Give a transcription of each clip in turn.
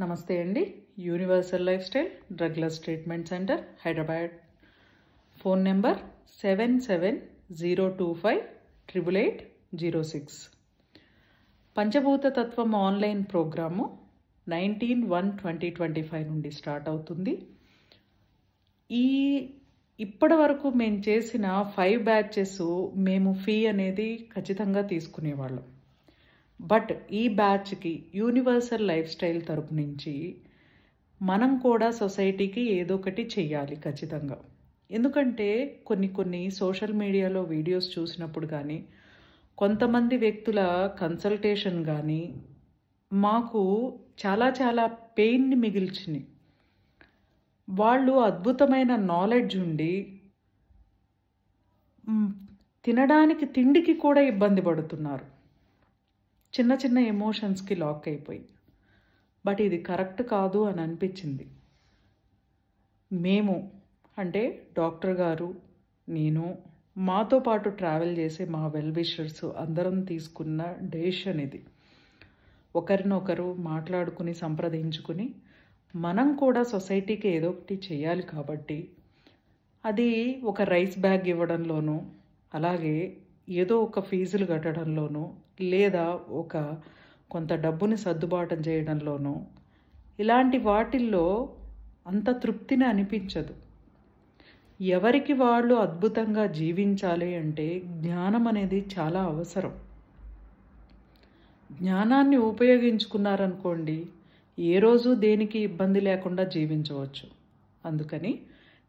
నమస్తే అండి. Universal life style drugless treatment centre, Hyderabad. Phone number 7702588806. పంచభూత తత్వం ఆన్లైన్ ప్రోగ్రాము 19/1/2025 నుండి స్టార్ట్ అవుతుంది. ఇప్పటి వరకు మేము చేసిన 5 బ్యాచెస్ మేము ఫీ అనేది ఖచ్చితంగా తీసుకునేవాళ్ళం. బట్ ఈ బ్యాచ్కి యూనివర్సల్ లైఫ్ స్టైల్ తరపు నుంచి మనం కూడా సొసైటీకి ఏదో ఒకటి చెయ్యాలి ఖచ్చితంగా. ఎందుకంటే కొన్ని సోషల్ మీడియాలో వీడియోస్ చూసినప్పుడు కానీ, కొంతమంది వ్యక్తుల కన్సల్టేషన్ కానీ మాకు చాలా పెయిన్ని మిగిల్చినాయి. వాళ్ళు అద్భుతమైన నాలెడ్జ్ ఉండి తినడానికి తిండికి కూడా ఇబ్బంది పడుతున్నారు, చిన్న ఎమోషన్స్కి లాక్ అయిపోయి. బట్ ఇది కరెక్ట్ కాదు అని అనిపించింది. మేము అంటే డాక్టర్ గారు, నేను, మాతో పాటు ట్రావెల్ చేసే మా వెల్ విషర్స్ అందరం తీసుకున్న డెసిషన్ ఇది. ఒకరినొకరు మాట్లాడుకుని సంప్రదించుకుని మనం కూడా సొసైటీకి ఏదో ఒకటి చేయాలి కాబట్టి, అది ఒక రైస్ బ్యాగ్ ఇవ్వడంలోనూ, అలాగే ఏదో ఒక ఫీజులు కట్టడంలోనూ, లేదా కొంత డబ్బుని సర్దుబాటు చేయడంలోనూ, ఇలాంటి వాటిల్లో అంత తృప్తిని అనిపించదు. ఎవరికి వాళ్ళు అద్భుతంగా జీవించాలి అంటే జ్ఞానం అనేది చాలా అవసరం. జ్ఞానాన్ని ఉపయోగించుకున్నారనుకోండి, ఏ రోజు దేనికి ఇబ్బంది లేకుండా జీవించవచ్చు. అందుకని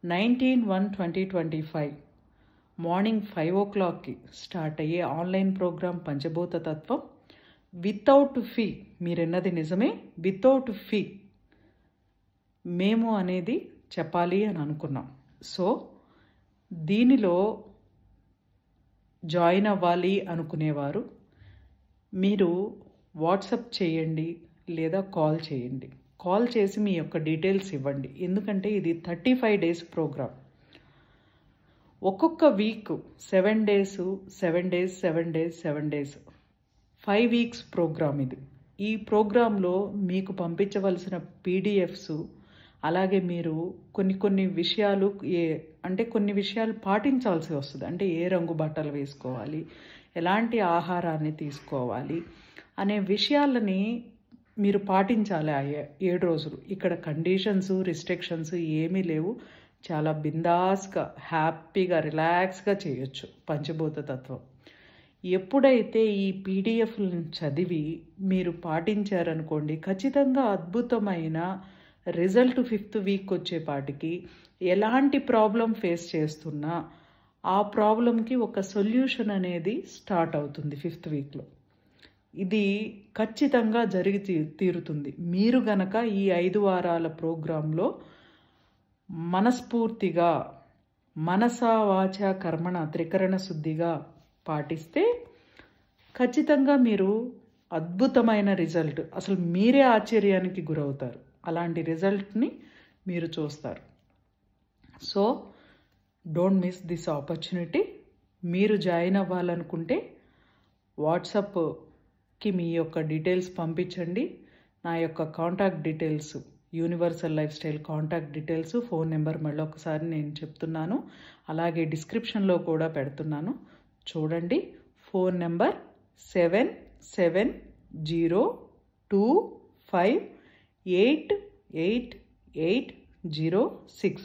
19/1/2025 మార్నింగ్ 5 o'clockకి స్టార్ట్ అయ్యే ఆన్లైన్ ప్రోగ్రాం పంచభూత తత్వం వితౌట్ ఫీ. మీరన్నది నిజమే, వితౌట్ ఫీ మేము అనేది చెప్పాలి అని అనుకున్నాం. సో దీనిలో జాయిన్ అవ్వాలి అనుకునేవారు మీరు వాట్సాప్ చేయండి లేదా కాల్ చేయండి. కాల్ చేసి మీ యొక్క డీటెయిల్స్ ఇవ్వండి. ఎందుకంటే ఇది 35 days ప్రోగ్రామ్. ఒక్కొక్క week 7 days 7 days 7 days 7 days 5 weeks programme ఇది. ఈ ప్రోగ్రాంలో మీకు పంపించవలసిన పీడిఎఫ్స్, అలాగే మీరు కొన్ని విషయాలు కొన్ని విషయాలు పాటించాల్సి వస్తుంది. అంటే ఏ రంగు బట్టలు వేసుకోవాలి, ఎలాంటి ఆహారాన్ని తీసుకోవాలి అనే విషయాలని మీరు పాటించాలి. 7 రోజులు ఇక్కడ కండిషన్స్, రిస్ట్రిక్షన్స్ ఏమీ లేవు. చాలా బిందాస్గా, హ్యాపీగా, రిలాక్స్గా చేయొచ్చు పంచభూత తత్వం. ఎప్పుడైతే ఈ పీడిఎఫ్లను చదివి మీరు పాటించారనుకోండి, ఖచ్చితంగా అద్భుతమైన రిజల్ట్ 5th week వచ్చేపాటికి ఎలాంటి ప్రాబ్లం ఫేస్ చేస్తున్నా ఆ ప్రాబ్లంకి ఒక సొల్యూషన్ అనేది స్టార్ట్ అవుతుంది 5th weekలో. ఇది ఖచ్చితంగా జరిగి తీరుతుంది. మీరు గనక ఈ 5 వారాల ప్రోగ్రాంలో మనస్ఫూర్తిగా మనస వాచ కర్మణ త్రికరణ శుద్ధిగా పాటిస్తే ఖచ్చితంగా మీరు అద్భుతమైన రిజల్ట్, అసలు మీరే ఆశ్చర్యానికి గురవుతారు. అలాంటి రిజల్ట్ని మీరు చూస్తారు. So don't miss this opportunity. మీరు జాయిన్ అవ్వాలనుకుంటే వాట్సాప్కి మీ యొక్క డీటెయిల్స్ పంపించండి. నా యొక్క contact details, universal life style contact details, phone number మళ్ళీ ఒకసారి నేను చెప్తున్నాను, అలాగే డిస్క్రిప్షన్లో కూడా పెడుతున్నాను, చూడండి. Phone number 7702588806.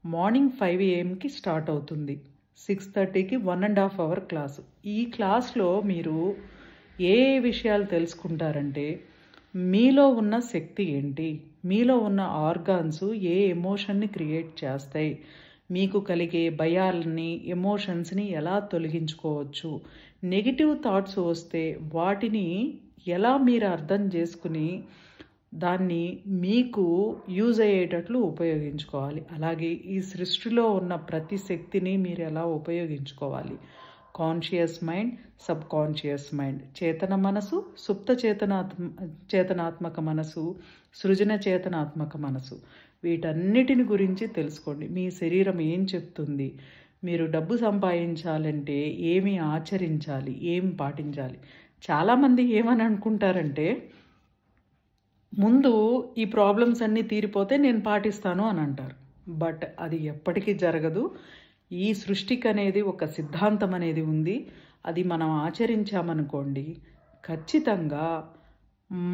Morning 5 AM start అవుతుంది. 6:30కి 1.5 hour క్లాసు. ఈ క్లాస్లో మీరు ఏ విషయాలు తెలుసుకుంటారంటే, మీలో ఉన్న శక్తి ఏంటి, మీలో ఉన్న ఆర్గాన్స్ ఏ ఎమోషన్ని క్రియేట్ చేస్తాయి, మీకు కలిగే భయాలని, ఎమోషన్స్ని ఎలా తొలగించుకోవచ్చు, నెగిటివ్ థాట్స్ వస్తే వాటిని ఎలా మీరు అర్థం చేసుకుని దాన్ని మీకు యూజ్ అయ్యేటట్లు ఉపయోగించుకోవాలి. అలాగే ఈ సృష్టిలో ఉన్న ప్రతి శక్తిని మీరు ఎలా ఉపయోగించుకోవాలి. Conscious mind, sub conscious mind, చేతన మనసు, సుప్త చేతనాత్మక మనసు, సృజన చేతనాత్మక మనసు, వీటన్నిటిని గురించి తెలుసుకోండి. మీ శరీరం ఏం చెప్తుంది, మీరు డబ్బు సంపాదించాలంటే ఏమి ఆచరించాలి, ఏం పాటించాలి. చాలామంది ఏమని అనుకుంటారంటే, ముందు ఈ ప్రాబ్లమ్స్ అన్నీ తీరిపోతే నేను పాటిస్తాను అని అంటారు. బట్ అది ఎప్పటికీ జరగదు. ఈ సృష్టికి అనేది ఒక సిద్ధాంతం అనేది ఉంది. అది మనం ఆచరించామనుకోండి, ఖచ్చితంగా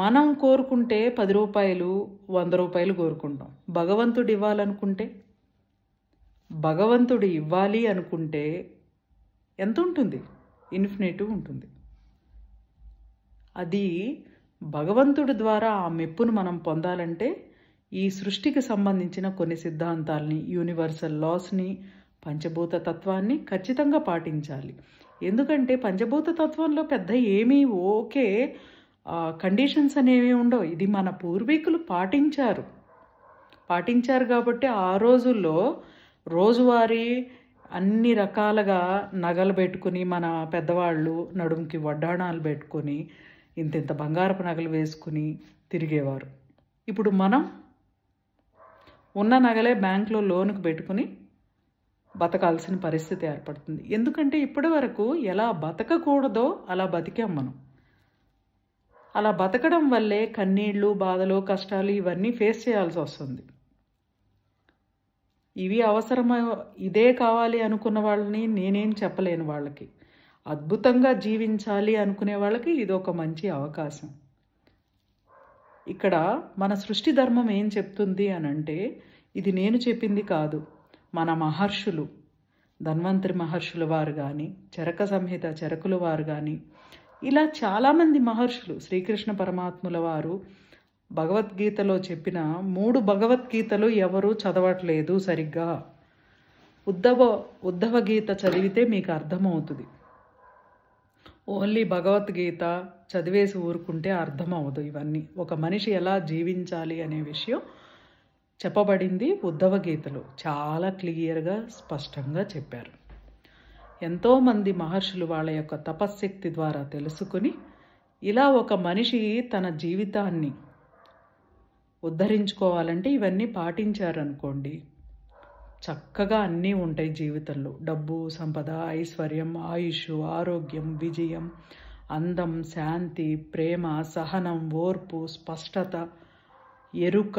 మనం కోరుకుంటే 10 రూపాయలు 100 రూపాయలు కోరుకుంటాం. భగవంతుడు ఇవ్వాలనుకుంటే, భగవంతుడు ఇవ్వాలి అనుకుంటే ఎంత ఉంటుంది? ఇన్ఫినిటివ్ ఉంటుంది. అది భగవంతుడి ద్వారా ఆ మెప్పును మనం పొందాలంటే ఈ సృష్టికి సంబంధించిన కొన్ని సిద్ధాంతాలని, యూనివర్సల్ లాస్ని, పంచభూత తత్వాన్ని ఖచ్చితంగా పాటించాలి. ఎందుకంటే పంచభూత తత్వంలో పెద్ద ఏమీ ఓకే కండిషన్స్ అనేవి ఉండవు. ఇది మన పూర్వీకులు పాటించారు కాబట్టి ఆ రోజుల్లో రోజువారీ అన్ని రకాలుగా నగలు పెట్టుకుని, మన పెద్దవాళ్ళు నడుముకి వడ్డాణాలు పెట్టుకొని ఇంత బంగారపు నగలు వేసుకుని తిరిగేవారు. ఇప్పుడు మనం ఉన్న నగలే బ్యాంకులో లోనుకు పెట్టుకుని బతకాల్సిన పరిస్థితి ఏర్పడుతుంది. ఎందుకంటే ఇప్పటి వరకు ఎలా బతకకూడదో అలా బతికాం మనం. అలా బతకడం వల్లే కన్నీళ్ళు, బాధలు, కష్టాలు ఇవన్నీ ఫేస్ చేయాల్సి వస్తుంది. ఇవి అవసరమో, ఇదే కావాలి అనుకున్న వాళ్ళని నేనేం చెప్పలేను. వాళ్ళకి అద్భుతంగా జీవించాలి అనుకునే వాళ్ళకి ఇది ఒక మంచి అవకాశం. ఇక్కడ మన సృష్టి ధర్మం ఏం చెప్తుంది అనంటే, ఇది నేను చెప్పింది కాదు, మన మహర్షులు, ధన్వంతరి మహర్షుల వారు కానీ, చరక సంహిత చరకుల వారు కానీ, ఇలా చాలామంది మహర్షులు, శ్రీకృష్ణ పరమాత్ముల వారు భగవద్గీతలో చెప్పిన 3 భగవద్గీతలు ఎవరు చదవట్లేదు సరిగ్గా. ఉద్ధవ గీత చదివితే మీకు అర్థమవుతుంది. ఓన్లీ భగవద్గీత చదివేసి ఊరుకుంటే అర్థమవుదు. ఇవన్నీ ఒక మనిషి ఎలా జీవించాలి అనే విషయం చెప్పబడింది ఉద్ధవ గీతలో. చాలా క్లియర్గా, స్పష్టంగా చెప్పారు. ఎంతోమంది మహర్షులు వాళ్ళ యొక్క తపశ్శక్తి ద్వారా తెలుసుకుని, ఇలా ఒక మనిషి తన జీవితాన్ని ఉద్ధరించుకోవాలంటే ఇవన్నీ పాటించారనుకోండి, చక్కగా అన్నీ ఉంటాయి జీవితంలో. డబ్బు, సంపద, ఐశ్వర్యం, ఆయుష్, ఆరోగ్యం, విజయం, అందం, శాంతి, ప్రేమ, సహనం, ఓర్పు, స్పష్టత, ఎరుక,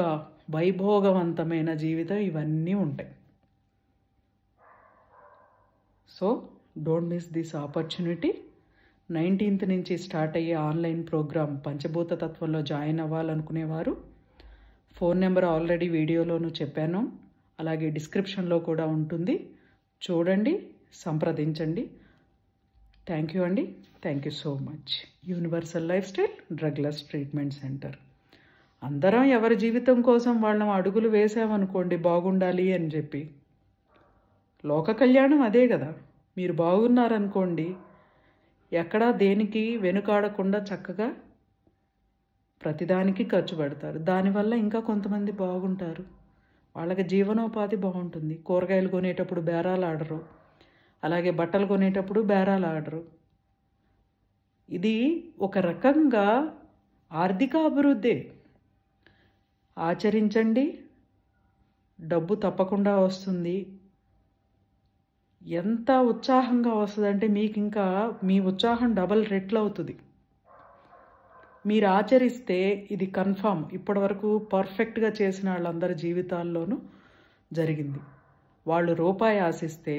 వైభోగవంతమైన జీవితం ఇవన్నీ ఉంటాయి. So don't miss this opportunity. 19th నుంచి స్టార్ట్ అయ్యే ఆన్లైన్ ప్రోగ్రామ్ పంచభూత తత్వంలో జాయిన్ అవ్వాలనుకునేవారు, ఫోన్ నెంబర్ ఆల్రెడీ వీడియోలోనూ చెప్పాను, అలాగే డిస్క్రిప్షన్లో కూడా ఉంటుంది. చూడండి, సంప్రదించండి. థ్యాంక్ యూ అండి. Thank you so much. Universal life style drugless treatment centre. అందరం ఎవరి జీవితం కోసం వాళ్ళం అడుగులు వేసామనుకోండి, బాగుండాలి అని చెప్పి, లోక కళ్యాణం అదే కదా. మీరు బాగున్నారనుకోండి, ఎక్కడా దేనికి వెనుకాడకుండా చక్కగా ప్రతిదానికి ఖర్చు పెడతారు. దానివల్ల ఇంకా కొంతమంది బాగుంటారు, వాళ్ళకి జీవనోపాధి బాగుంటుంది. కూరగాయలు కొనేటప్పుడు బేరాలు ఆడరు, అలాగే బట్టలు కొనేటప్పుడు బేరాలు ఆడరు. ఇది ఒక రకంగా ఆర్థిక అభివృద్ధి. ఆచరించండి, డబ్బు తప్పకుండా వస్తుంది. ఎంత ఉత్సాహంగా వస్తుందంటే మీకు ఇంకా మీ ఉత్సాహం డబల్ రెట్లు అవుతుంది. మీరు ఆచరిస్తే ఇది కన్ఫామ్. ఇప్పటివరకు పర్ఫెక్ట్గా చేసిన వాళ్ళందరి జీవితాల్లోనూ జరిగింది. వాళ్ళు రూపాయి ఆశిస్తే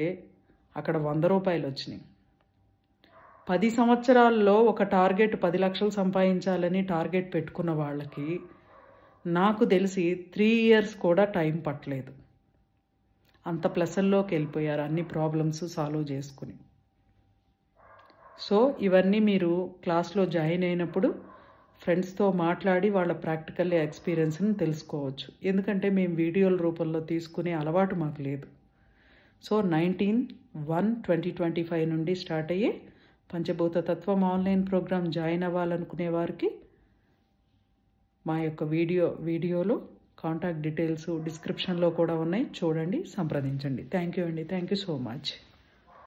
అక్కడ 100 రూపాయలు వచ్చినాయి. 10 సంవత్సరాల్లో ఒక టార్గెట్ 10 లక్షలు సంపాదించాలని టార్గెట్ పెట్టుకున్న వాళ్ళకి నాకు తెలిసి 3 years కూడా టైం పట్టలేదు. అంత ప్లస్ల్లోకి వెళ్ళిపోయారు అన్ని ప్రాబ్లమ్స్ సాల్వ్ చేసుకుని. సో ఇవన్నీ మీరు క్లాస్లో జాయిన్ అయినప్పుడు ఫ్రెండ్స్తో మాట్లాడి వాళ్ళ ప్రాక్టికల్ ఎక్స్పీరియన్స్ని తెలుసుకోవచ్చు. ఎందుకంటే మేము వీడియోల రూపంలో తీసుకునే అలవాటు మాకు లేదు. సో 19/1/2025 నుండి స్టార్ట్ అయ్యే పంచభూత తత్వం ఆన్లైన్ ప్రోగ్రామ్ జాయిన్ అవ్వాలనుకునే వారికి మా యొక్క వీడియోలో కాంటాక్ట్ డీటెయిల్స్ డిస్క్రిప్షన్లో కూడా ఉన్నాయి. చూడండి, సంప్రదించండి. థ్యాంక్ యూ అండి. Thank you so much.